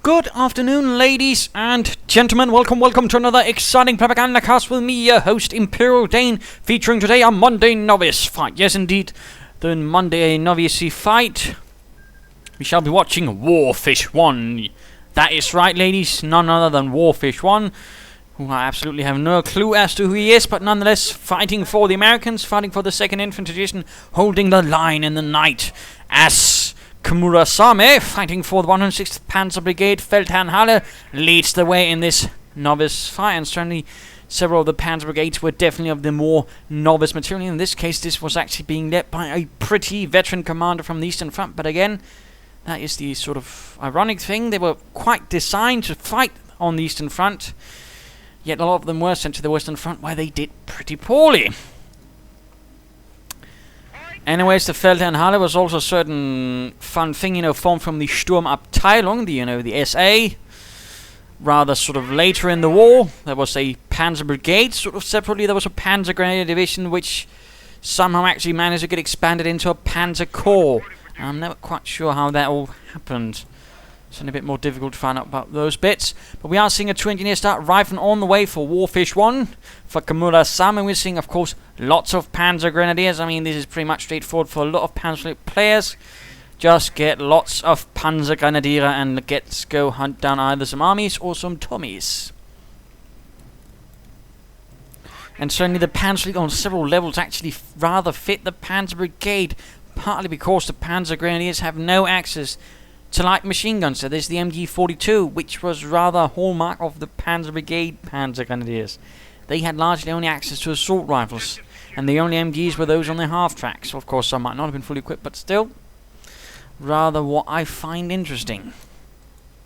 Good afternoon, ladies and gentlemen. Welcome to another exciting Propagandacast with me, your host, Imperial Dane, featuring today a Monday Novice fight. Yes, indeed, the Monday Novice fight. We shall be watching Warfish1. That is right, ladies, none other than Warfish1, who I absolutely have no clue as to who he is, but nonetheless fighting for the Americans, fighting for the 2nd Infantry Division, holding the line in the night, as Cmurasame, fighting for the 106th Panzerbrigade, Feldhernhalle, leads the way in this novice fight, and certainly several of the Panzer Brigades were definitely of the more novice material. In this case, this was actually being led by a pretty veteran commander from the Eastern Front, but again, that is the sort of ironic thing. They were quite designed to fight on the Eastern Front, yet a lot of them were sent to the Western Front, where they did pretty poorly. Anyways, the Feldhernhalle was also a certain fun thing, formed from the Sturmabteilung, the SA. Rather sort of later in the war, there was a Panzer Brigade, sort of separately there was a Panzergrenadier division, which somehow actually managed to get expanded into a Panzer Corps. I'm never quite sure how that all happened. It's a bit more difficult to find out about those bits. But we are seeing a 2-engineer start rifling on the way for Warfish1. For Cmurasame, we're seeing, of course, lots of Panzergrenadiers. I mean, this is pretty much straightforward for a lot of Panzer players. Just get lots of Panzergrenadier and let's go hunt down either some armies or some Tommies. And certainly the Panzer on several levels actually rather fit the Panzer Brigade, partly because the Panzergrenadiers have no access to light machine guns. So there's the MG42, which was rather a hallmark of the Panzer Brigade Panzergrenadiers. They had largely only access to assault rifles, and the only MGs were those on their half-tracks. So of course some might not have been fully equipped, but still, rather what I find interesting.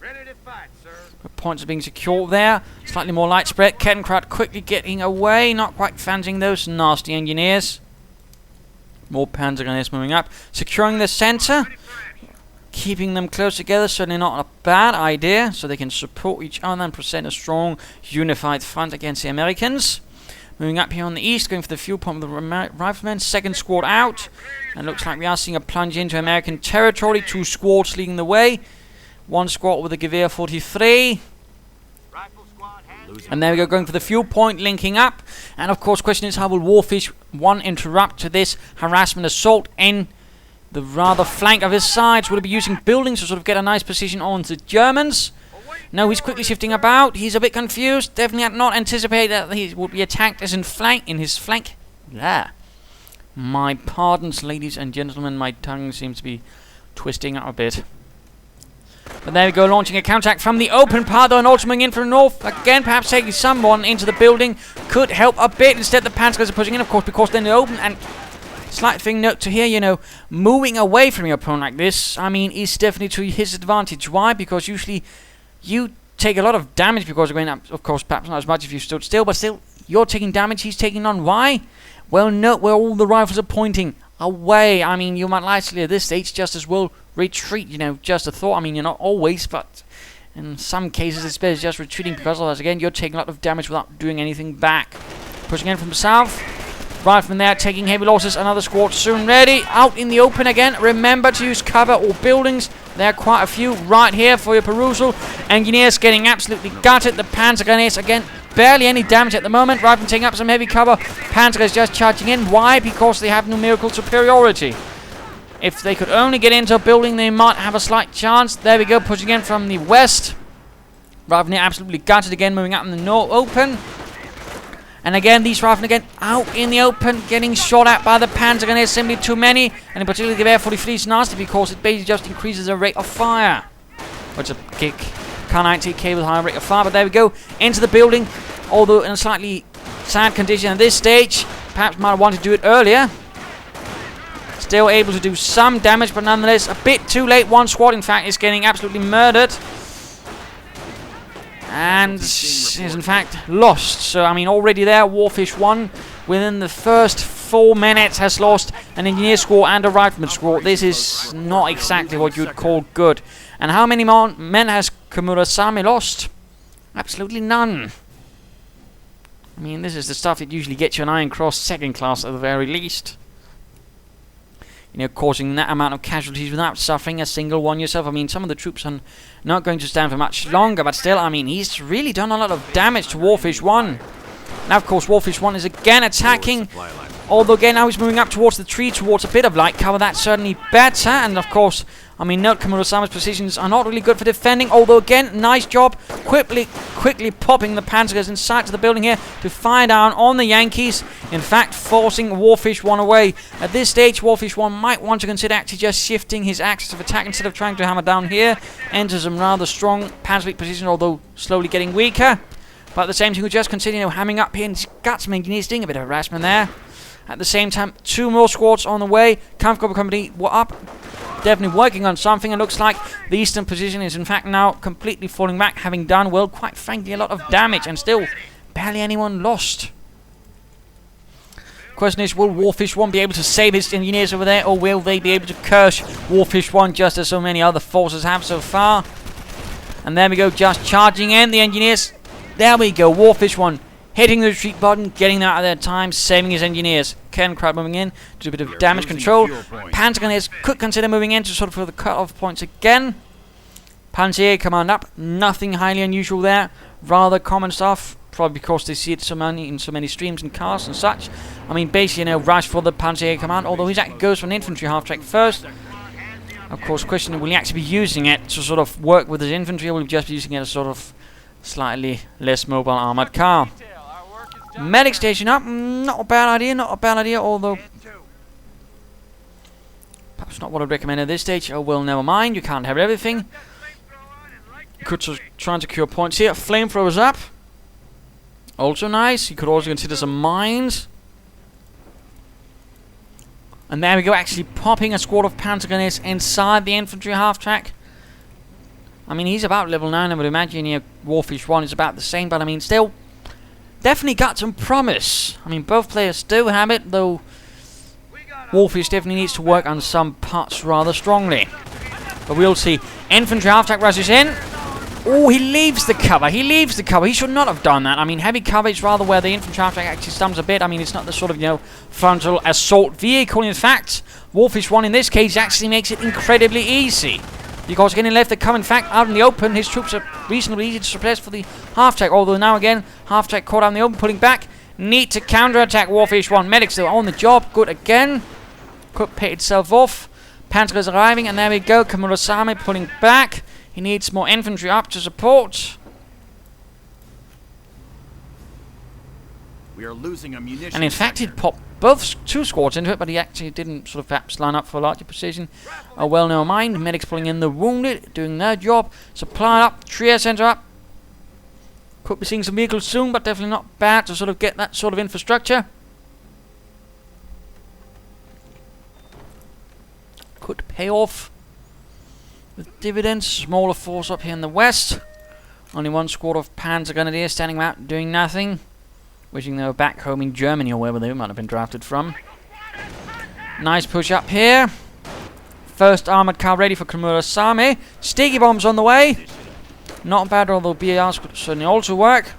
Ready to fight, sir. The points are being secured there. Slightly more light spread. Kettenkraut quickly getting away, not quite fancying those nasty engineers. More Panzergrenadiers moving up, securing the center. Keeping them close together, certainly not a bad idea, so they can support each other and present a strong, unified front against the Americans. Moving up here on the east, going for the fuel pump of the riflemen. 2nd squad out. And looks like we are seeing a plunge into American territory. 2 squads leading the way. 1 squad with a Gewehr 43. And there we go, going for the fuel point, linking up. And of course, question is, how will Warfish1 interrupt this harassment assault in the rather flank of his sides? Will he be using buildings to sort of get a nice position on the Germans? No, he's quickly shifting about. He's a bit confused. Definitely had not anticipated that he would be attacked as in his flank. Yeah. My pardons, ladies and gentlemen. My tongue seems to be twisting out a bit. But there we go, launching a counterattack from the open part, though, and also moving in from the north. Again, perhaps taking someone into the building could help a bit. Instead, the Panzers are pushing in, of course, because they're in the open. And slight thing note to here, moving away from your opponent like this, I mean, is definitely to his advantage. Why? Because usually you take a lot of damage because you're going up, of course, perhaps not as much if you stood still, but still, you're taking damage, he's taking none. Why? Well, note where all the rifles are pointing away. I mean, you might likely at this stage just as well retreat, just a thought. I mean, you're not always, but in some cases it's better just retreating, because otherwise, again, you're taking a lot of damage without doing anything back. Pushing in from the south. Rifleman there, taking heavy losses. Another squad soon ready. Out in the open again. Remember to use cover or buildings. There are quite a few right here for your perusal. Engineers getting absolutely gutted. The Panzergrenadiers, again, barely any damage at the moment. Rifleman taking up some heavy cover. Panzergrenadiers just charging in. Why? Because they have numerical superiority. If they could only get into a building, they might have a slight chance. There we go, pushing in from the west. Rifleman absolutely gutted again, moving out in the open. And again, these riflemen again out in the open, getting shot at by the Panzergrenadiers, simply too many. And in particular, the Gewehr 43 is nasty because it basically just increases the rate of fire. Which is a kick. Can't take with higher rate of fire, but there we go. Into the building, although in a slightly sad condition at this stage. Perhaps might have wanted to do it earlier. Still able to do some damage, but nonetheless, a bit too late. 1 squad, in fact, is getting absolutely murdered. And is in fact lost. So I mean, already there, Warfish1 within the first 4 minutes has lost an engineer squad and a rifleman squad. This is not exactly what you'd call good. And how many men has Cmurasame lost? Absolutely none. I mean, this is the stuff that usually gets you an Iron Cross 2nd class at the very least. you know, causing that amount of casualties without suffering a single one yourself. I mean, some of the troops are not going to stand for much longer, but still, I mean, he's really done a lot of damage to Warfish1. Now, of course, Warfish1 is again attacking. Although, again, now he's moving up towards the tree, towards a bit of light cover. That's certainly better. And, of course, I mean, note Cmurasame's positions are not really good for defending. Although, again, nice job quickly popping the Panzergrenadiers inside to the building here to fire down on the Yankees. In fact, forcing Warfish1 away. At this stage, Warfish1 might want to consider actually just shifting his axis of attack instead of trying to hammer down here. Enters some rather strong Panzergrenadier positions, although slowly getting weaker. But at the same time, we just consider, you know, hammering up here, and he's got some engineers doing a bit of harassment there. At the same time, 2 more squads on the way. Kampfgruppe Company were up, definitely working on something. It looks like the eastern position is in fact now completely falling back, having done, well, quite frankly, a lot of damage, and still barely anyone lost. Question is, will Warfish1 be able to save his engineers over there, or will they be able to curse Warfish1 just as so many other forces have so far? And there we go, just charging in the engineers. There we go, Warfish1 hitting the retreat button, getting out of their time, saving his engineers. Crowd moving in to do a bit of damage control. Panzergrenadiers could consider moving in to sort of for the cut-off points again. Panzer command up, nothing highly unusual there. Rather common stuff, probably because they see it so many in so many streams and casts and such. I mean, basically, you know, rush for the Panzer command, although he actually goes for an infantry half-track first. Of course, question, will he actually be using it to sort of work with his infantry, or will he just be using it as sort of slightly less mobile armoured car? Medic station up, not a bad idea, although perhaps not what I'd recommend at this stage. Oh well, never mind, you can't have everything. Could try and secure points here. Flamethrowers up, also nice. You could also consider some mines. And there we go, actually popping a squad of Panzergrenadiers inside the infantry half-track. I mean, he's about level 9, I would imagine. Here, Warfish1 is about the same, but I mean, still, definitely got some promise. I mean, both players do have it, though Warfish definitely needs to work on some parts rather strongly. But we'll see. Infantry half-track rushes in. Oh, he leaves the cover. He should not have done that. I mean, heavy cover is rather where the infantry half-track actually stumps a bit. I mean, it's not the sort of, you know, frontal assault vehicle. In fact, Warfish1 in this case actually makes it incredibly easy. Because getting left the cover, in fact, out in the open, his troops are reasonably easy to suppress for the half-track. Although now again, half-track caught out in the open, pulling back. Need to counter-attack Warfish1. Medics still on the job. Good again. Could pay itself off. Panzer is arriving, and there we go. Cmurasame pulling back. He needs more infantry up to support. We are losing ammunition. And in fact, he'd popped both 2 squads into it, but he actually didn't sort of perhaps line up for a larger precision. Oh well, never mind. Medics pulling in the wounded, doing their job. Supply up, Trier center up. Could be seeing some vehicles soon, but definitely not bad to sort of get that sort of infrastructure. Could pay off with dividends. Smaller force up here in the west. Only 1 squad of Panzergrenadiers standing out doing nothing. Wishing they were back home in Germany or wherever they might have been drafted from. Nice push up here. First armoured car ready for Cmurasame. Sticky bombs on the way. Not bad, although BARs could certainly also work.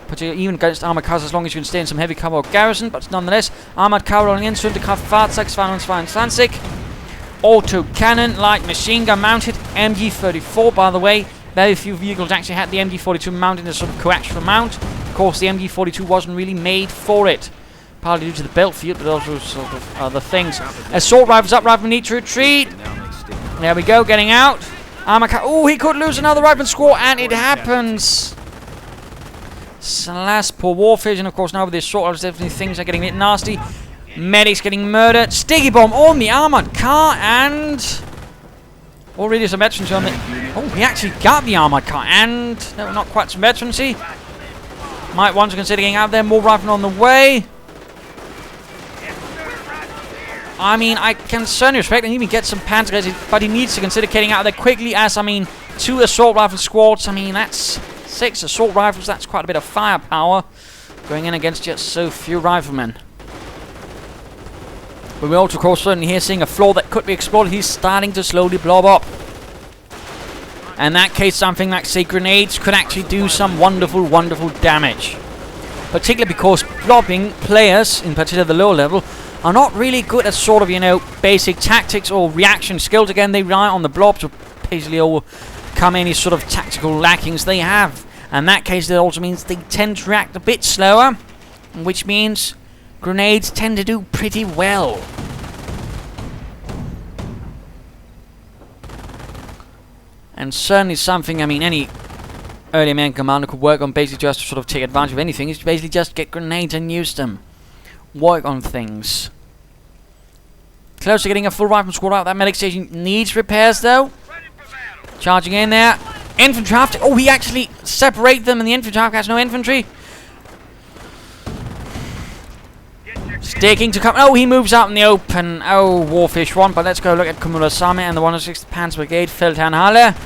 Particularly even against armoured cars, as long as you can stay in some heavy cover or garrison. But nonetheless, armoured car rolling in. Fahrzeug 22. Auto cannon, light machine gun mounted. MG34, by the way. Very few vehicles actually had the MG42 mounted as a sort of coaxial mount. Of course, the MG42 wasn't really made for it. Partly due to the belt field, but also sort of other things. Assault rifles up, riflemen need to retreat. There we go, getting out. Armor car. Oh, he could lose another rifleman squad, and it happens. Slash, poor Warfish, and of course now with the assault rifles, definitely things are getting a bit nasty. Medics getting murdered. Sticky bomb on the armored car, and already some veterans on it. Oh, he actually got the armored car, and no, not quite some veterans. Might want to consider getting out there. More riflemen on the way. I mean, I can certainly respect and even get some Panzergrenadiers, but he needs to consider getting out there quickly, as, I mean, 2 assault rifle squads. I mean, that's 6 assault rifles. That's quite a bit of firepower going in against just so few riflemen. But we're also, of course, certainly here seeing a floor that could be explored. He's starting to slowly blob up. In that case, something like, say, grenades could actually do some wonderful, wonderful damage. Particularly because blobbing players, in particular the lower level, are not really good at sort of, you know, basic tactics or reaction skills. Again, they rely on the blobs to basically overcome any sort of tactical lackings they have. And in that case, that also means they tend to react a bit slower, which means grenades tend to do pretty well. And certainly something, I mean, any early American commander could work on, basically just to sort of take advantage of anything, is to basically just get grenades and use them. Work on things. Close to getting a full rifle squad out. That medic station needs repairs, though. Charging in there. Infantry after. Oh, he actually separated them, and the infantry has no infantry. Sticking to come. Oh, he moves out in the open. Oh, Warfish1. But let's go look at Cmurasame and the 106th Panzerbrigade, Feldhernhalle.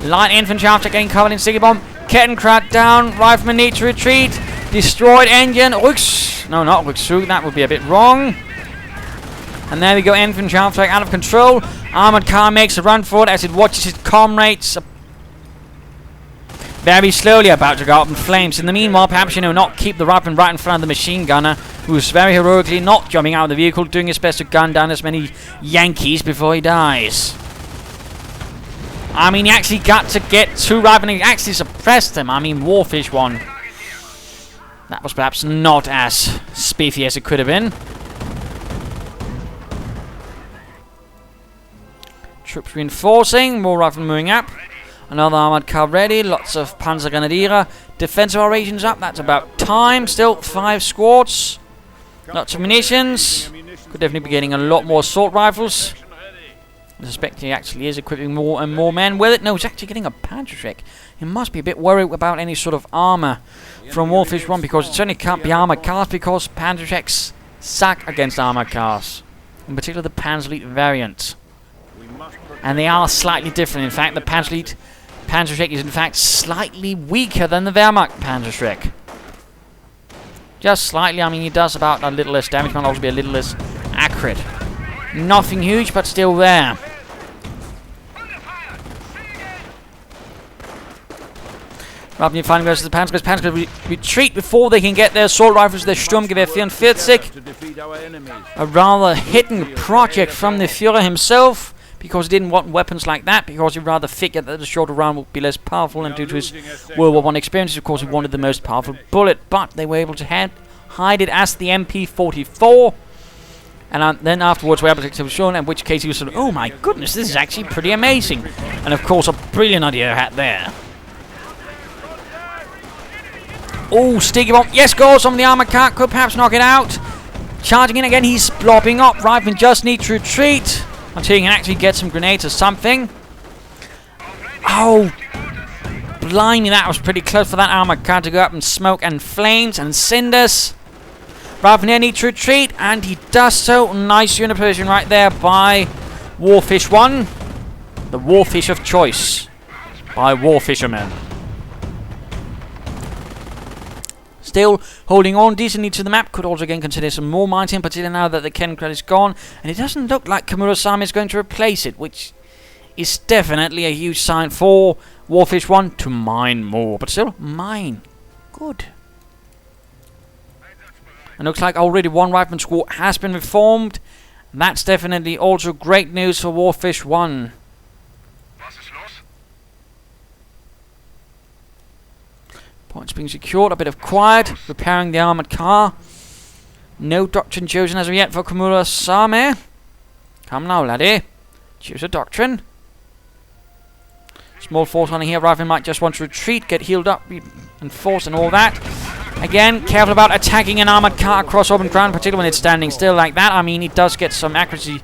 Light infantry after getting covered in sticky bomb. Kettenkrad down. Riflemen need to retreat. Destroyed engine. No, not Rückzug. That would be a bit wrong. And there we go. Infantry after out of control. Armored car makes a run for it as it watches its comrades very slowly about to go up in flames. In the meanwhile, perhaps, you know, not keep the rifle right in front of the machine gunner, who's very heroically not jumping out of the vehicle, doing his best to gun down as many Yankees before he dies. I mean, he actually got to get two rifles and he actually suppressed them. I mean, Warfish1. That was perhaps not as spiffy as it could have been. Troops reinforcing, more rifle moving up. Another armored car ready, lots of Panzergrenadiers. Defensive operations up, that's about time. Still 5 squads. Lots of munitions. Could definitely be getting a lot more assault rifles. I suspect he actually is equipping more and more men with it. No, he's actually getting a Panzerschreck. He must be a bit worried about any sort of armor from Warfish1, because it certainly can't be armored cars, because Panzerschrecks suck against armored cars. In particular the Panzerlead variant. And they are slightly different. In fact, the Panzerschreck is in fact slightly weaker than the Wehrmacht Panzerschreck. Just slightly. I mean, he does about a little less damage, might also be a little less accurate. Nothing huge, but still there. Rapid fighting versus the Panzergrenadiers. Panzergrenadiers retreat before they can get their assault rifles, their Sturmgewehr 44. A rather hidden project from the Führer himself, because he didn't want weapons like that, because he rather figured that the shorter round would be less powerful, and due to his World War I experiences, of course, he wanted the most powerful bullet, but they were able to hide it as the MP44, and then afterwards were able to show, in which case he was sort of, oh my goodness, this is actually pretty amazing, and of course a brilliant idea had there. Oh, sticky bomb, yes, goes on the armor car, could perhaps knock it out. Charging in again, he's blobbing up, Rifleman just need to retreat until he can actually get some grenades or something. Oh, blimey, that was pretty close for that armored car to go up in smoke and flames and cinders. Rifleman needs to retreat, and he does so. Nice unit position right there by Warfish1. The Warfish of choice by Warfishermen. Still holding on decently to the map. Could also again consider some more mines in, particularly now that the Kettenkrad is gone. And it doesn't look like Cmurasame is going to replace it, which is definitely a huge sign for Warfish1 to mine more. But still, mine. Good. And looks like already one rifleman squad has been reformed. And that's definitely also great news for Warfish1. Points being secured, a bit of quiet, repairing the armoured car. No doctrine chosen as of yet for Cmurasame. Come now, laddie. Choose a doctrine. Small force running here. Rifleman might just want to retreat, get healed up, and force and all that. Again, careful about attacking an armoured car across open ground, particularly when it's standing still like that. I mean, it does get some accuracy.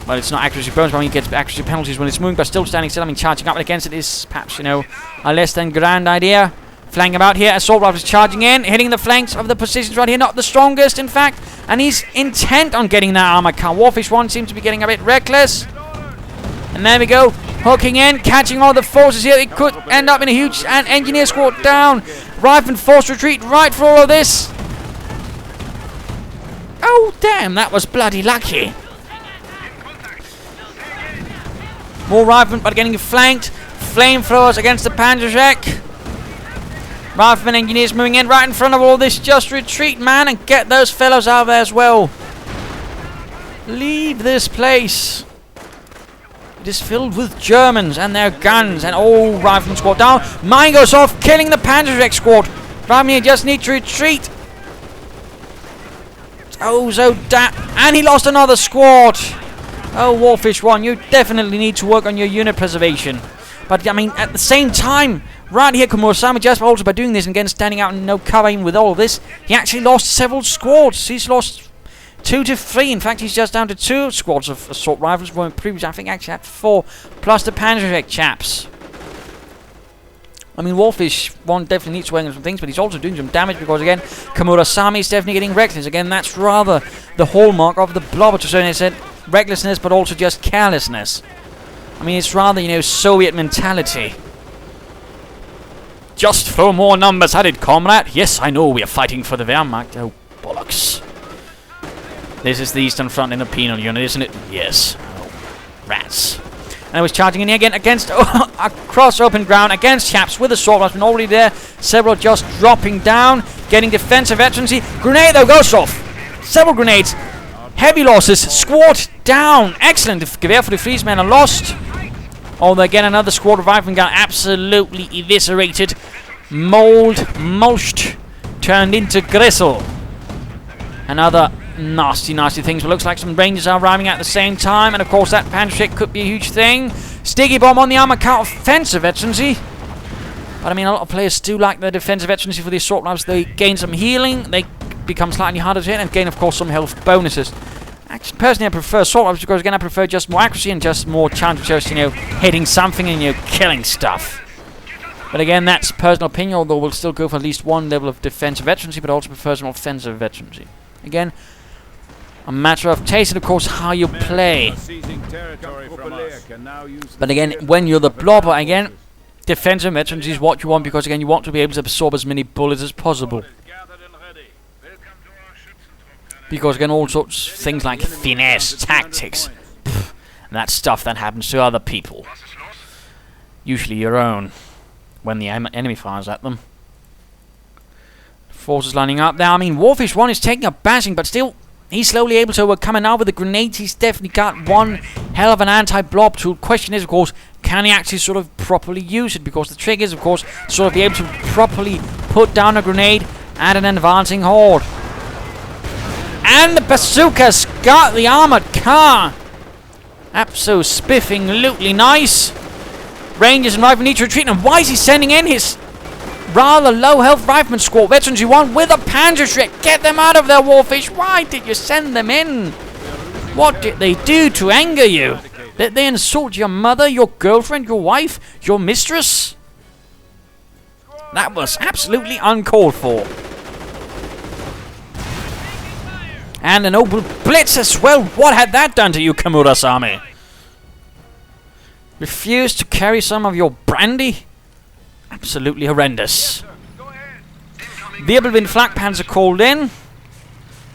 Well, it's not accuracy bonus, but I mean, it gets accuracy penalties when it's moving, but still standing still. I mean, charging up against it is perhaps, you know, a less than grand idea. Flanking about here, assault rifles charging in, hitting the flanks of the positions right here, not the strongest in fact, and he's intent on getting that armor car. Warfish1 seems to be getting a bit reckless. And there we go, hooking in, catching all the forces here. It could end up in a huge engineer squad down. Rifleman forced retreat right for all of this. Oh damn, that was bloody lucky. More riflemen, but getting flanked. Flamethrowers against the Panzerschreck. Riflemen, engineers moving in right in front of all this. Just retreat, man, and get those fellows out there as well. Leave this place. It is filled with Germans and their guns, and all riflemen squad down. Mine goes off, killing the Panzergrenadier squad. Riflemen just need to retreat. Oh, and he lost another squad. Oh, Warfish1, you definitely need to work on your unit preservation. But, I mean, at the same time, right here, Cmurasame, just also by doing this and again standing out and no covering with all of this, he actually lost several squads. He's lost 2 to 3. In fact, he's just down to 2 squads of assault rifles, when previously I think actually had 4, plus the Panzergrenadier chaps. I mean, Warfish1 definitely needs to work on some things, but he's also doing some damage because, again, Cmurasame is definitely getting reckless. Again, that's rather the hallmark of the blobber to a certain extent. Recklessness, but also just carelessness. I mean, it's rather, you know, Soviet mentality. Just throw more numbers at it, comrade. Yes, I know we are fighting for the Wehrmacht. Oh, bollocks. This is the Eastern Front in a penal unit, isn't it? Yes. Oh, rats. And I was charging in here again against across open ground against chaps with assault riflemen already there. Several just dropping down, getting defensive veterancy. Grenade though goes off. Several grenades. Heavy losses. Squad down. Excellent. Gewehr for the Friesmen are lost. Although again another squad of riflemen got absolutely eviscerated. Mulched. Turned into gristle. Another nasty things. But looks like some Rangers are arriving at the same time. And of course that Panzergrenadier could be a huge thing. Sticky bomb on the armor count offensive veterancy. But I mean, a lot of players do like the defensive veterancy for the assault rifles. They gain some healing. They become slightly harder to hit and gain, of course, some health bonuses. Actually, personally, I prefer assault rifles because, again, I prefer just more accuracy and just more chance of just, you know, hitting something and, you know, killing stuff. But again, that's personal opinion, although we'll still go for at least one level of defensive veterancy, but also prefer some offensive veterancy. Again, a matter of taste and, of course, how you play. But again, when you're the blobber, again, defensive veterancy is what you want because, again, you want to be able to absorb as many bullets as possible. Because, again, all sorts of things like finesse, tactics, that stuff that happens to other people. Usually your own, when the enemy fires at them. Forces lining up there. I mean, Warfish1 is taking a bashing, but still, he's slowly able to overcome it now with the grenades. He's definitely got one hell of an anti-blob tool. Question is, of course, can he actually sort of properly use it? Because the trick is, of course, to sort of be able to properly put down a grenade at an advancing horde. And the bazooka's got the armored car. Abso-spiffing-lutely nice. Rangers and riflemen need to retreat. And why is he sending in his rather low health rifleman squad? Veterans you want with a Panzergrenadier. Get them out of there, Warfish. Why did you send them in? What did they do to anger you? Did they insult your mother, your girlfriend, your wife, your mistress? That was absolutely uncalled for. And a noble blitz as well. What had that done to you, Cmurasame? Refused to carry some of your brandy? Absolutely horrendous. Wirbelwind Flak Panzer called in.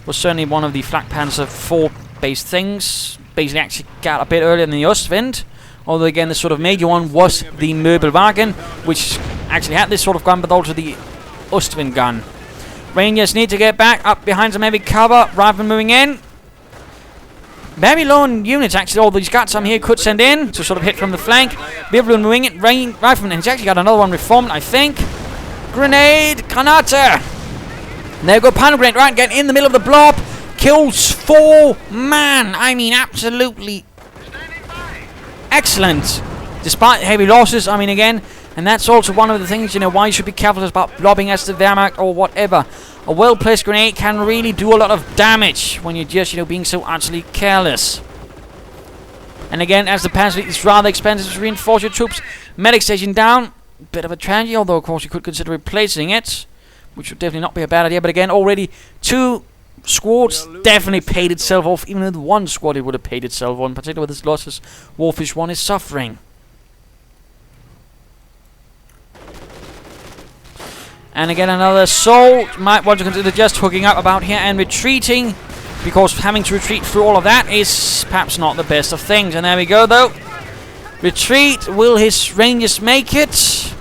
Was certainly one of the Flak Panzer 4 based things. Basically actually got a bit earlier than the Ostwind. Although again the sort of major one was the Möbelwagen, which actually had this sort of gun but also the Ostwind gun. Rangers need to get back up behind some heavy cover. Riflemen moving in. Very low on units actually, although he's got some here could send in to sort of hit from the flank. Wirbelwind moving in. Rifleman, and he's actually got another one reformed, I think. Grenade! Granate! There go Panzergrenadier, right, get in the middle of the blob. Kills 4 man. I mean, absolutely excellent. Despite heavy losses, I mean, again, and that's also one of the things, you know, why you should be careful about blobbing as the Wehrmacht or whatever. A well-placed grenade can really do a lot of damage when you're just, you know, being so utterly careless. And again, as the Panzer is rather expensive to reinforce your troops. Medic station down. Bit of a tragedy, although of course you could consider replacing it, which would definitely not be a bad idea. But again, already 2 squads definitely paid itself off. Even with 1 squad, it would have paid itself off. In particular with its losses, Warfish1 is suffering. And again, another assault. Might want to consider just hooking up about here and retreating, because having to retreat through all of that is perhaps not the best of things. And there we go, though. Retreat. Will his Rangers make it?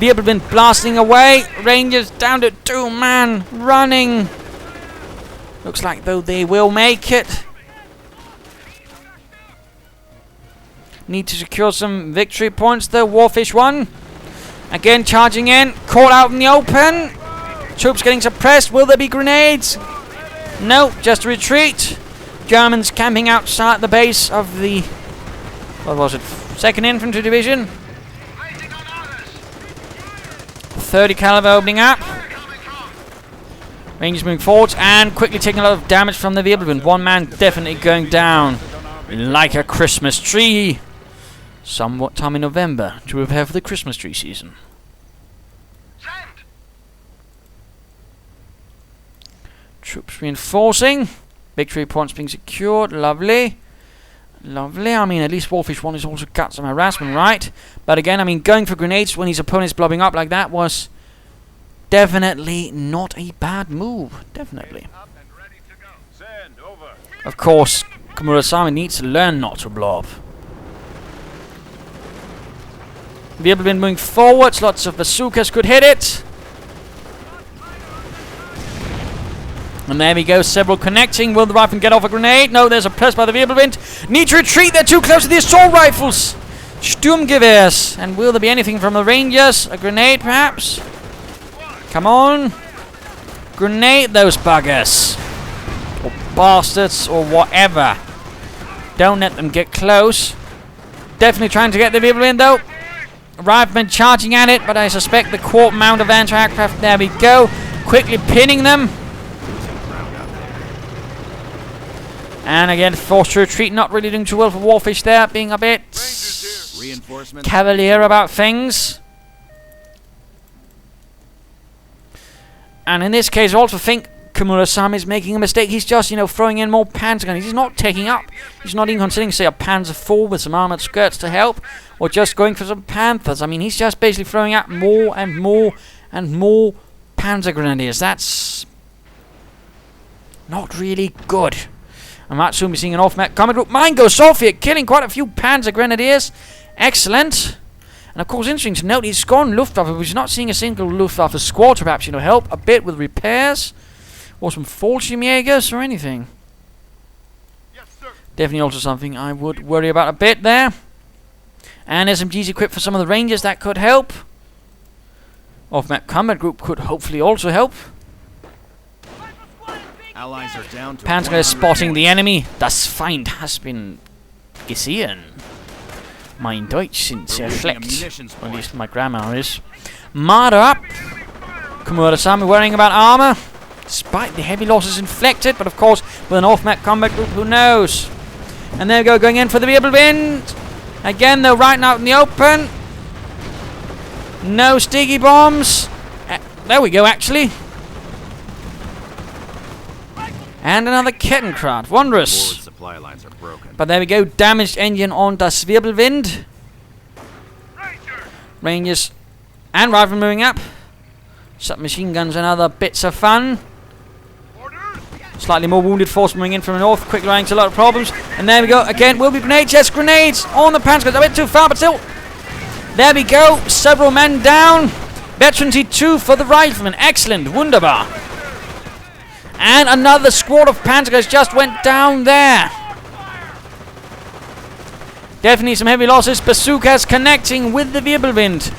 Wirbelwind blasting away. Rangers down to 2 man running. Looks like though they will make it. Need to secure some victory points though. Warfish1 again charging in, caught out in the open. Troops getting suppressed. Will there be grenades? No, just a retreat. Germans camping outside the base of the, what was it, 2nd Infantry Division. 30 caliber opening up. Rangers moving forwards and quickly taking a lot of damage from the Wirbelwind. 1 man definitely going down like a Christmas tree. Somewhat time in November to prepare for the Christmas tree season. Troops reinforcing. Victory points being secured. Lovely. Lovely. I mean, at least Warfish1 has also got some harassment, right? But again, I mean, going for grenades when his opponent's blobbing up like that was definitely not a bad move. Definitely. Of course, Cmurasame needs to learn not to blob. Wirbelwind moving forwards. Lots of bazookas could hit it. And there we go, several connecting. Will the rifleman get off a grenade? No, there's a press by the Wirbelwind. Need to retreat, they're too close to the assault rifles. Sturmgewehrs. And will there be anything from the Rangers? A grenade, perhaps? Come on. Grenade those buggers. Or bastards, or whatever. Don't let them get close. Definitely trying to get the Wirbelwind, though. Rifleman charging at it, but I suspect the quarter mount of anti-aircraft. There we go. Quickly pinning them. And again, forced to retreat. Not really doing too well for Warfish there. Being a bit cavalier about things. And in this case, I also think Cmurasame is making a mistake. He's just, throwing in more Panzergrenadiers. He's not taking up. He's not even considering, say, a Panzer IV with some armoured skirts to help. Or just going for some Panthers. I mean, he's just basically throwing out more and more and more Panzergrenadiers. That's not really good. I might soon be seeing an off-map combat group. Mine goes Sophia, killing quite a few Panzergrenadiers. Excellent. And of course, interesting to note, he's gone Luftwaffe. We're not seeing a single Luftwaffe squad to perhaps, help a bit with repairs. Or some Fallschirmjägers or anything. Yes, sir. Definitely also something I would worry about a bit there. And SMGs equipped for some of the Rangers, that could help. Off-map combat group could hopefully also help. Allies are down to Panzer spotting the enemy. Das Feind has been gesehen. Mein Deutsch sind sehr schlecht. Or at least my grammar is. Marder up. Cmurasame worrying about armor. Despite the heavy losses inflicted. But of course, with an off-map combat group, who knows? And there we go, going in for the Wirbelwind. Again, they're right out in the open. No sticky bombs. There we go, actually. And another Kettenkraut. Wondrous. Forward supply lines are broken. But there we go. Damaged engine on das Wirbelwind. Rangers and rifle moving up. Submachine guns and other bits of fun. Slightly more wounded force moving in from the north. Quick running to a lot of problems. And there we go. Again, will be grenades. Yes, grenades on the Panzergrenadiers. A bit too far, but still. There we go. Several men down. Veterancy 2 for the riflemen. Excellent. Wunderbar. And another squad of Panzergrenadiers just went down there. Definitely some heavy losses. Bazookas connecting with the Wirbelwind.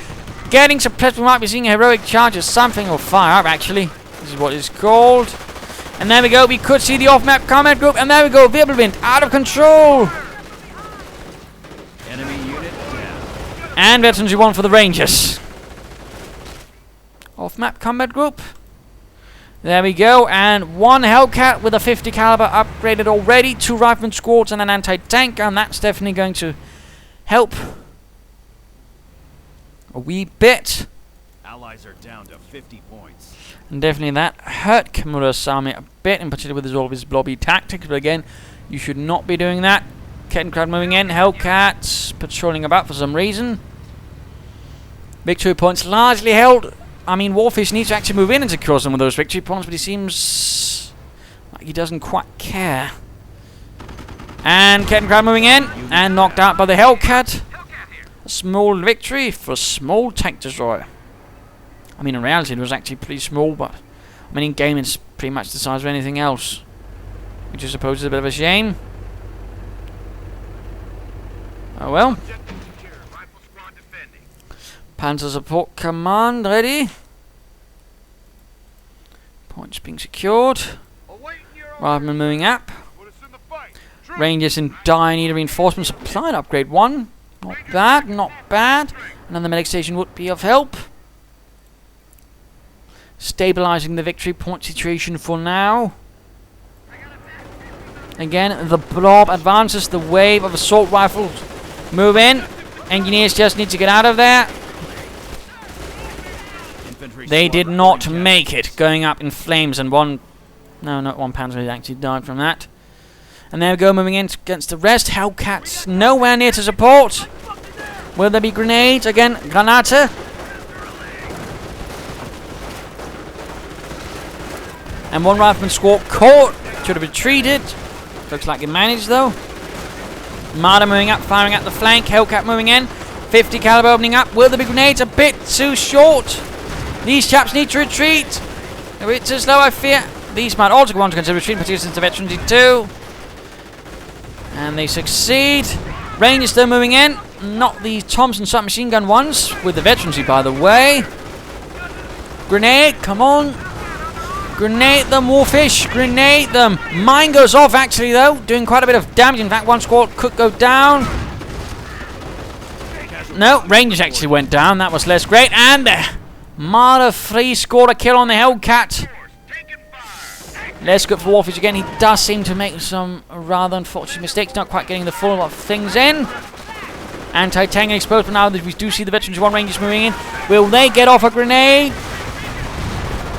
Getting suppressed. We might be seeing a heroic charge or something. Or fire up, actually. This is what it's called. And there we go. We could see the off-map combat group. And there we go. Wirbelwind out of control. Enemy unit down. And Veterans 1 for the Rangers. Off-map combat group. There we go, and one Hellcat with a 50 caliber upgraded already, 2 rifleman squads and an anti-tank gun. That's definitely going to help a wee bit. Allies are down to 50 points. And definitely that hurt Cmurasame a bit, in particular with all of his blobby tactics. But again, you should not be doing that. Kettenkraut moving in, Hellcats patrolling about for some reason. Victory points largely held. I mean, Warfish needs to actually move in and secure some of those victory points, but he seems like he doesn't quite care. And Kettenkraut moving in, and knocked out by the Hellcat. A small victory for a small tank destroyer. I mean, in reality, it was actually pretty small, but I mean, in game, it's pretty much the size of anything else, which I suppose is a bit of a shame. Oh well. Panzer support command ready. Points being secured. Riflemen moving up. Rangers in dire need of reinforcement supplied. Upgrade 1. Not bad, not bad. Another medic station would be of help. Stabilizing the victory point situation for now. Again, the blob advances. The wave of assault rifles move in. Engineers just need to get out of there. They did not make it, going up in flames, and not one Panzer actually died from that. And there we go, moving in against the rest. Hellcats nowhere near to support. Will there be grenades? Again, Granate. And one rifleman squad caught. Should have retreated. Looks like he managed though. Marder moving up, firing at the flank. Hellcat moving in. 50 caliber opening up. Will there be grenades? A bit too short. These chaps need to retreat. A bit too slow, I fear. These might also go on to consider retreat, particularly since the veterans too. And they succeed. Rangers still moving in. Not the Thompson submachine gun ones. With the veterancy, by the way. Grenade, come on. Grenade them, Warfish. Grenade them. Mine goes off, actually, though. Doing quite a bit of damage. In fact, one squad could go down. No, Rangers actually went down. That was less great. And Marder 3 scored a kill on the Hellcat. Let's go for Warfish again. He does seem to make some rather unfortunate mistakes. Not quite getting the full of things in. Anti-tank exposed, but now that we do see the veterans 1 Rangers moving in. Will they get off a grenade?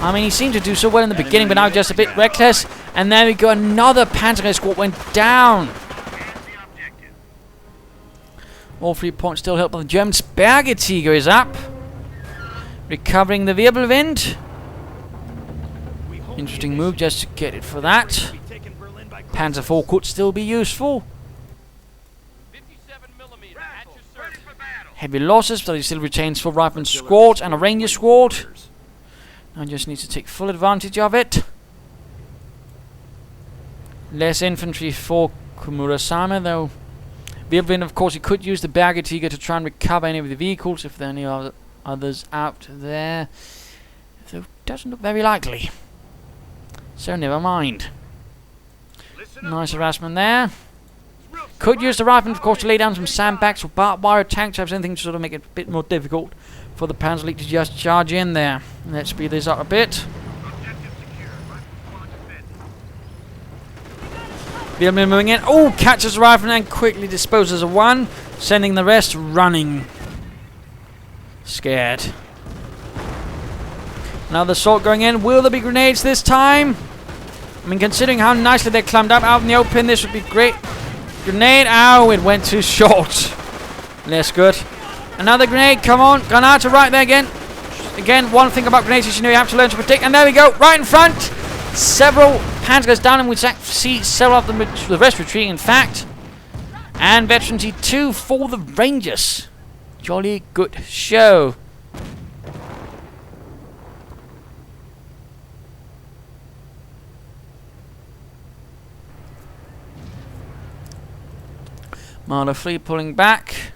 I mean, he seemed to do so well in the beginning, but now just a bit reckless. And there we go. Another Panzergrenadier squad went down. All 3 points still held by the German. Spergetiger is up. Recovering the Wirbelwind. Interesting move just to get it for that. Panzer IV could still be useful. Heavy losses, but he still retains 4 rifleman squads and a ranger squad. Now just needs to take full advantage of it. Less infantry for Cmurasame, though. Wirbelwind, of course, he could use the Spergetiger to try and recover any of the vehicles if there are any others out there. Though it doesn't look very likely. So never mind. Nice harassment there. Could use the rifleman, of course, to lay down some sandbags or barbed wire tank traps, anything to sort of make it a bit more difficult for the Panzer League to just charge in there. Let's speed this up a bit. Wirbelwind moving in. Oh, catches the rifleman and quickly disposes of one, sending the rest running. Scared. Another assault going in. Will there be grenades this time? I mean, considering how nicely they're climbed up out in the open, this would be great. Grenade. Ow, it went too short. Less good. Another grenade. Come on. Granate right there again. Again, one thing about grenades is you know you have to learn to predict. And there we go. Right in front. Several Panzer goes down, and we see several of them, the rest retreating, in fact. And Veteran T2 for the Rangers. Jolly good show. Marder 3 pulling back.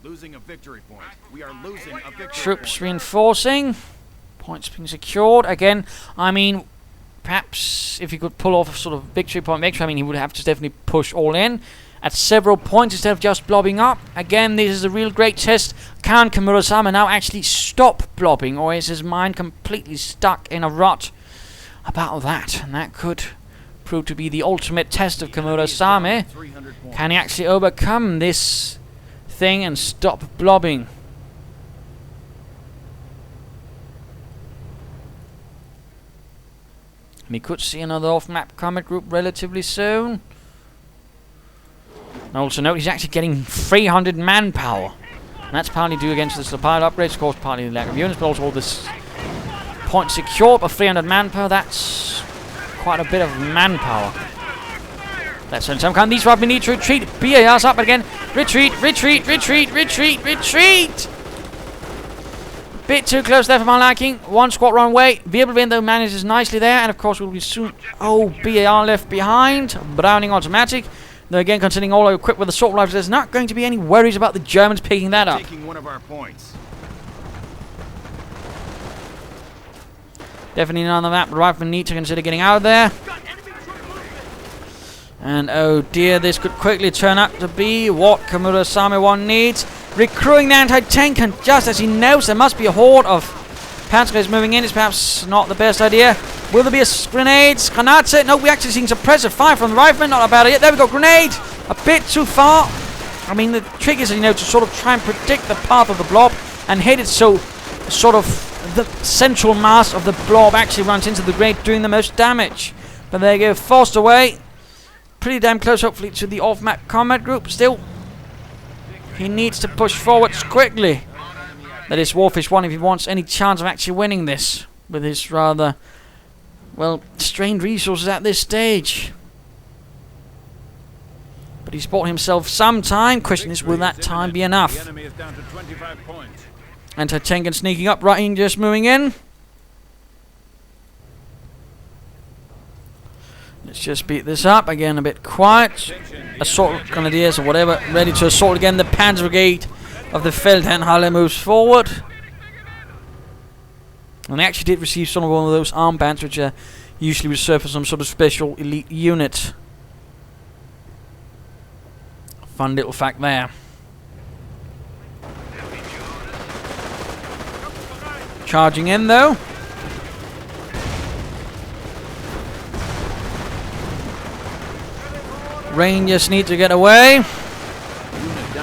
Losing a victory point. We are losing a victory Troops point. reinforcing. Points being secured. Again, I mean, perhaps if he could pull off a sort of victory point victory, I mean, he would have to definitely push all in at several points instead of just blobbing up. Again, this is a real great test. Can Cmurasame now actually stop blobbing, or is his mind completely stuck in a rut about that? And that could prove to be the ultimate test of Cmurasame. Can he actually overcome this thing and stop blobbing? We could see another off-map combat group relatively soon. And also note he's actually getting 300 manpower. And that's partly due against the supply upgrades, of course, partly the lack of units, but also all this point secured of 300 manpower. That's quite a bit of manpower. Let's send some kind. These riflemen need to retreat. BAR's up again. Retreat, retreat, retreat, retreat, retreat. Bit too close there for my liking. One squad run away. Wirbelwind though manages nicely there, and of course we'll be soon. Oh, BAR left behind. Browning automatic. Though again, considering all equipped with assault rifles, there's not going to be any worries about the Germans picking that up. Taking one of our points. Definitely none of that. Riflemen need to consider getting out of there. And oh dear, this could quickly turn out to be what Cmurasame 1 needs. Recruiting the anti-tank, and just as he knows there must be a horde of Panzergrenadiers moving in, it's perhaps not the best idea. Will there be grenades? Granate? No, we're actually seeing suppressive fire from the riflemen. Not a bad idea. There we go, grenade! A bit too far. I mean, the trick is, to sort of try and predict the path of the blob and hit it so sort of the central mass of the blob actually runs into the grenade, doing the most damage. But there you go, forced away. Pretty damn close, hopefully, to the off-map combat group. Still, he needs to push forwards quickly. That is Warfish1 if he wants any chance of actually winning this with his rather, well, strained resources at this stage. But he's bought himself some time. Question is, will that time be enough? Anti-tank and sneaking up, right, just moving in. Let's just beat this up again, a bit quiet. Assault Grenadiers or whatever, ready to assault again. The Panzerbrigade of the Feldhernhalle moves forward. And they actually did receive some of one of those armbands, which are usually reserved for some sort of special elite unit. Fun little fact there. Charging in though. Rangers need to get away.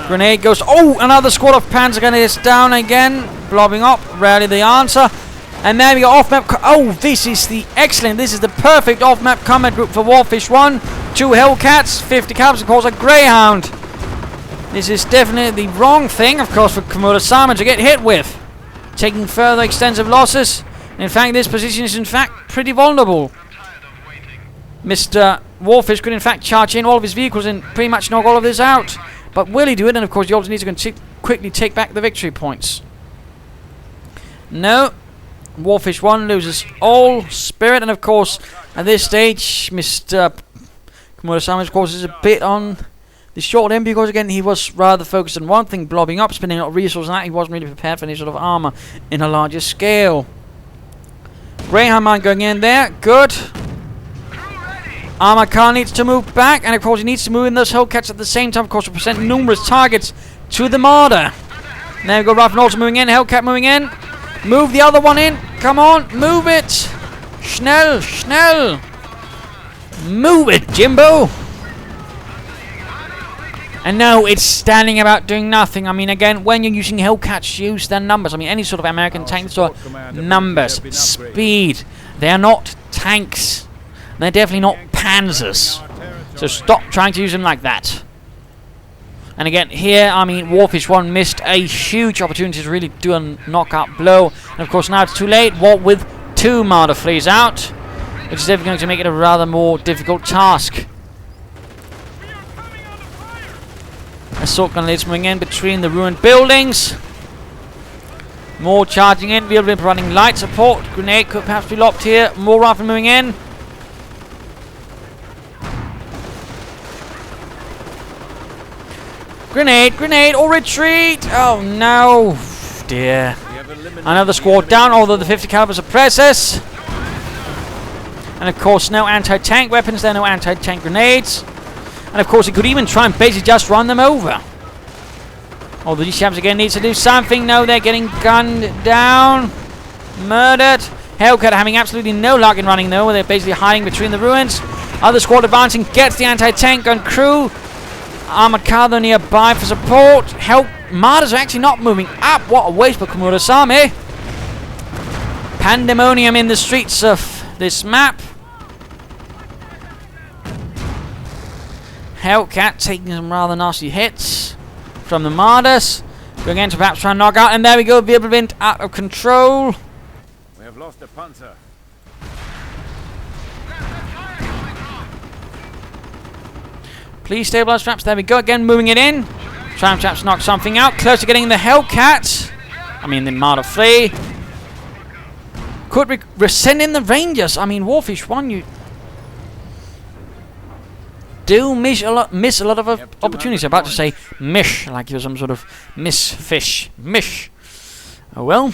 Grenade goes. Oh, another squad of Panzergrenadiers down again. Blobbing up. Rarely the answer. And there we go. Off-map. Oh, this is the excellent. This is the perfect off-map combat group for Warfish1. 2 Hellcats, 50 cabs, of course, a Greyhound. This is definitely the wrong thing, of course, for Cmurasame to get hit with. Taking further extensive losses. In fact, this position is in fact pretty vulnerable. Mr. Warfish could in fact charge in all of his vehicles and pretty much knock all of this out. But will he do it? And of course he also needs to quickly take back the victory points. No. Warfish1 loses all spirit, and of course at this stage Mr. Cmurasame of course is a bit on the short end, because again he was rather focused on one thing, blobbing up, spending a lot of resources on that. He wasn't really prepared for any sort of armor in a larger scale. Greyhound mine going in there, good. Armor car needs to move back, and of course he needs to move in those Hellcats at the same time, of course, to present numerous targets to the Marder. There we go, Rifle also moving in, Hellcat moving in. Move the other one in, come on, move it. Schnell, schnell. Move it, Jimbo. And no, it's standing about doing nothing. I mean, again, when you're using Hellcats, use their numbers. I mean, any sort of American tanks or numbers, speed. They are not tanks. They're definitely not panzers. So stop trying to use them like that. And again, here, I mean, Warfish1 missed a huge opportunity to really do a knockout blow. And of course, now it's too late. What with 2 Marder fleas out, which is definitely going to make it a rather more difficult task. Assault Grenadiers moving in between the ruined buildings. More charging in. We'll be providing light support. Grenade could perhaps be locked here. More rifle moving in. Grenade, grenade, or retreat! Oh no! Dear. Another squad down, although the 50 caliber suppresses. And of course, no anti-tank weapons there, no anti-tank grenades. And of course, he could even try and basically just run them over. Although these chaps again needs to do something. No, they're getting gunned down. Murdered. Hellcat having absolutely no luck in running though. They're basically hiding between the ruins. Other squad advancing, gets the anti-tank gun crew. Armored car though nearby for support. Marders are actually not moving up. What a waste for Cmurasame. Pandemonium in the streets of this map. Hellcat taking some rather nasty hits from the Marders. Going in to perhaps try and knock out. And there we go. Wirbelwind out of control. We have lost a Panzer. Please stabilize traps. There we go. Again, moving it in. Tram traps knock something out. Close to getting the Hellcat. I mean, the Marder 3. Could resend in the Rangers. I mean, Warfish1, you do miss a lot of opportunities. I'm about to say mish, like you're some sort of misfish. Mish. Oh well.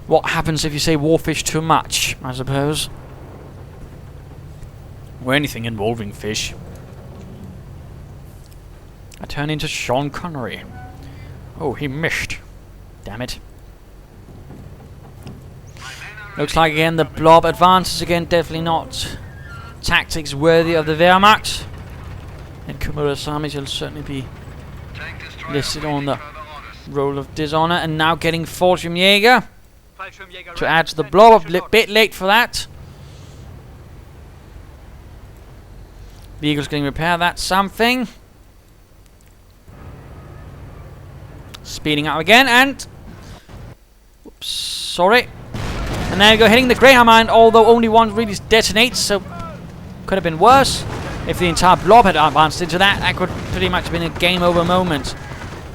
What happens if you say Warfish too much, I suppose? Or anything involving fish. I turn into Sean Connery. Oh, he missed. Damn it. Looks like again the blob advances again. Definitely not tactics worthy of the Wehrmacht. And Cmurasame will certainly be listed on the roll of dishonor. And now getting Fallschirmjäger to add to the blob. A bit late for that. Vehicles getting repaired. That's something. Speeding up again and... Oops, sorry. And there you go, hitting the Greyhound mine, although only one really detonates, so could have been worse. If the entire blob had advanced into that, that could pretty much have been a game over moment.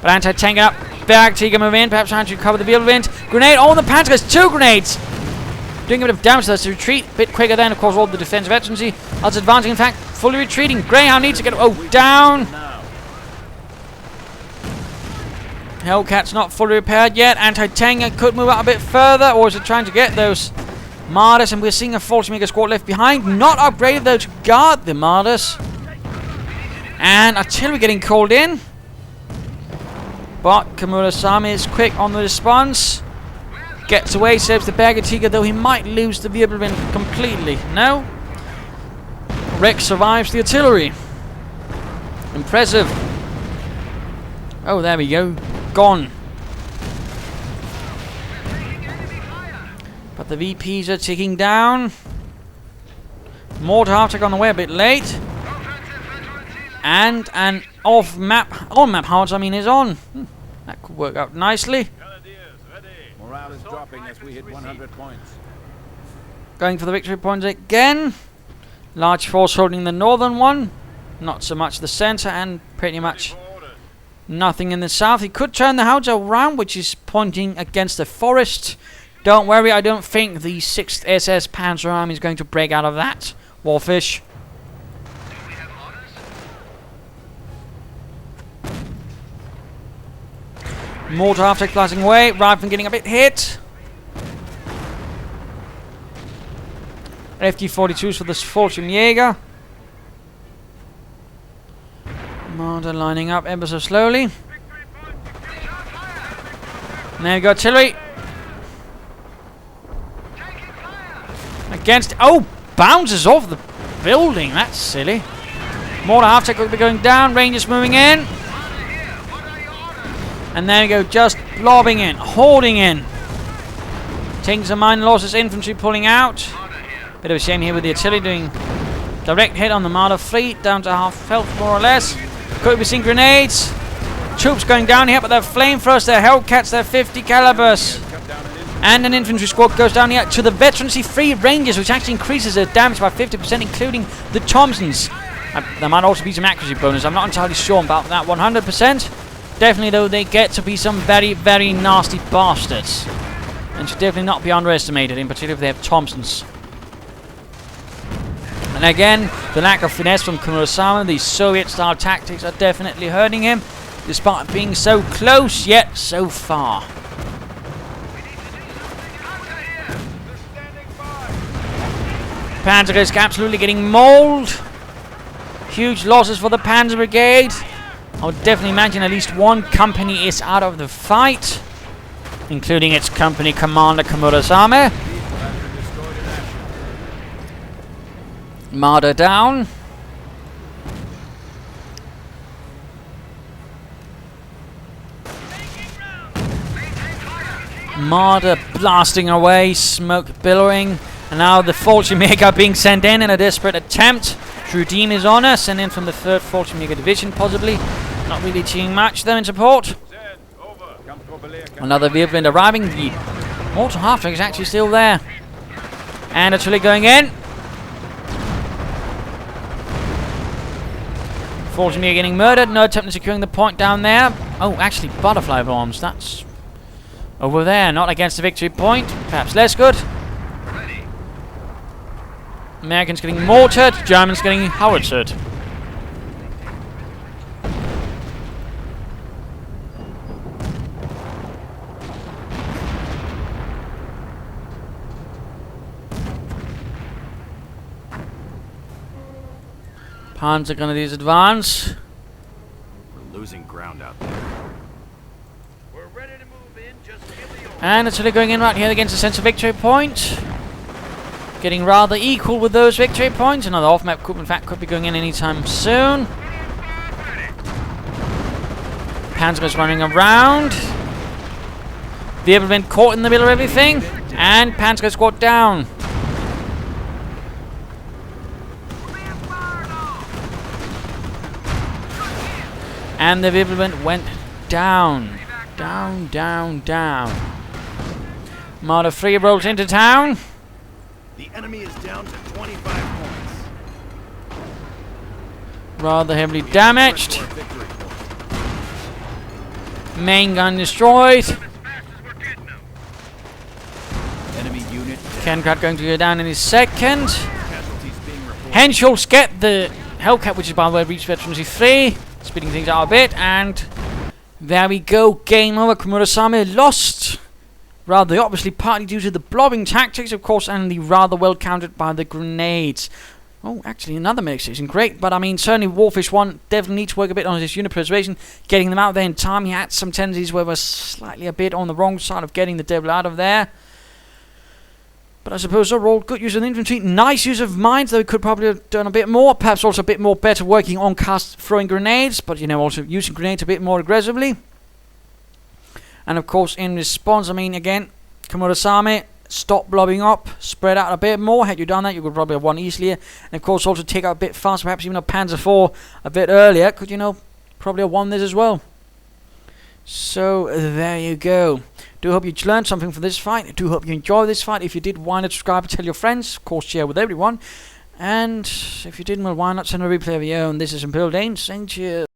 But anti-tank up, Bergtiger move in, perhaps trying to cover the Wirbelwind. Grenade, oh, the Panzer has 2 grenades! Doing a bit of damage to us to retreat, a bit quicker than, of course, all the defensive efficiency. Us advancing, in fact, fully retreating. Greyhound needs to get, oh, down! Hellcat's not fully repaired yet. Anti-tank could move out a bit further, or is it trying to get those Marders? And we're seeing a Fallschirmjäger squad left behind. Not upgraded though to guard the Marders. And artillery getting called in. But Cmurasame is quick on the response. Gets away, saves the Bergtiger, though he might lose the Wirbelwind completely. No. Rex survives the artillery. Impressive. Oh, there we go. Gone. But the VPs are ticking down. Mortar half-tech on the way, a bit late. And an on-map howitzer, I mean, is on. That could work out nicely. Morale is dropping as we hit 100 points. Going for the victory points again. Large force holding the northern one. Not so much the center, and pretty much nothing in the south. He could turn the howitzer around, which is pointing against the forest. Don't worry, I don't think the 6th SS Panzer Army is going to break out of that. Warfish. Mortar after blasting away. Rifleman getting a bit hit. FD-42s for the Fallschirmjäger. Mortar lining up ever so slowly. And there we go, artillery. Against... Oh! Bounces off the building. That's silly. Mortar half-tech will be going down. Rangers moving in. And there we go, just blobbing in. Holding in. Taking some minor losses. Infantry pulling out. Bit of a shame here with the artillery doing direct hit on the Marder fleet. Down to half health, more or less. Could be seeing grenades. Troops going down here, but they're flamethrowers, they're Hellcats, they're 50 calibers. And an infantry squad goes down here to the veterancy free Rangers, which actually increases their damage by 50%, including the Thompsons. There might also be some accuracy bonus. I'm not entirely sure about that 100%. Definitely, though, they get to be some very, very nasty bastards. And should definitely not be underestimated, in particular if they have Thompsons. And again, the lack of finesse from Cmurasame, these Soviet-style tactics are definitely hurting him, despite being so close, yet so far. Panzergrenadiers absolutely getting mauled. Huge losses for the Panzerbrigade. I would definitely imagine at least one company is out of the fight, including its company commander Cmurasame. Marder down. Marder blasting away, smoke billowing. And now the Fallschirmjäger being sent in a desperate attempt to redeem his honor. Sent in from the 3rd Fallschirmjäger Division, possibly. Not really achieving much though in support. Another Wirbelwind arriving. The mortar half-track is actually still there. And artillery going in. Fallschirmjäger getting murdered. No attempt at securing the point down there. Oh, actually butterfly bombs. That's Over there, not against the victory point. Perhaps less good. Ready. Americans getting mortared, Germans getting howitzered. Panzergrenadiers advance. We're losing ground out there. We're ready to move in. Just give the order. And it's really going in right here against the sense of victory point. Getting rather equal with those victory points. Another off-map coup, in fact, could be going in anytime soon. Panzer's running around. The able been caught in the middle of everything. And Panzer got down. And the Vibrant went down. Down, down, down. Marder 3 rolls into town. The enemy is down to 25 points. Rather heavily damaged. Main gun destroyed. Enemy unit Kencrat going to go down in a second. casualties being reported. Henschel's get the Hellcat, which is by the way reached veterancy 3. Speeding things out a bit, and there we go. Game over. Cmurasame lost. Rather obviously partly due to the blobbing tactics, of course, and the rather well countered by the grenades. Oh, actually another medic station. Great, but I mean certainly Warfish1 definitely needs to work a bit on his unit preservation, getting them out there in time. He had some tendencies where was slightly a bit on the wrong side of getting the devil out of there. But I suppose overall, good use of the infantry, nice use of mines, though he could probably have done a bit more. Perhaps also a bit more better working on cast throwing grenades, but you know, also using grenades a bit more aggressively. And of course, in response, I mean, again, Cmurasame, stop blobbing up, spread out a bit more. Had you done that, you could probably have won easier. And of course, also take out a bit faster, perhaps even a Panzer 4 a bit earlier. Could, you know, probably have won this as well. So, there you go. Do hope you learned something from this fight. Do hope you enjoyed this fight. If you did, why not subscribe and tell your friends? Of course, share with everyone. And if you didn't, well, why not send a replay of your own? This is Imperial Danes, and cheers.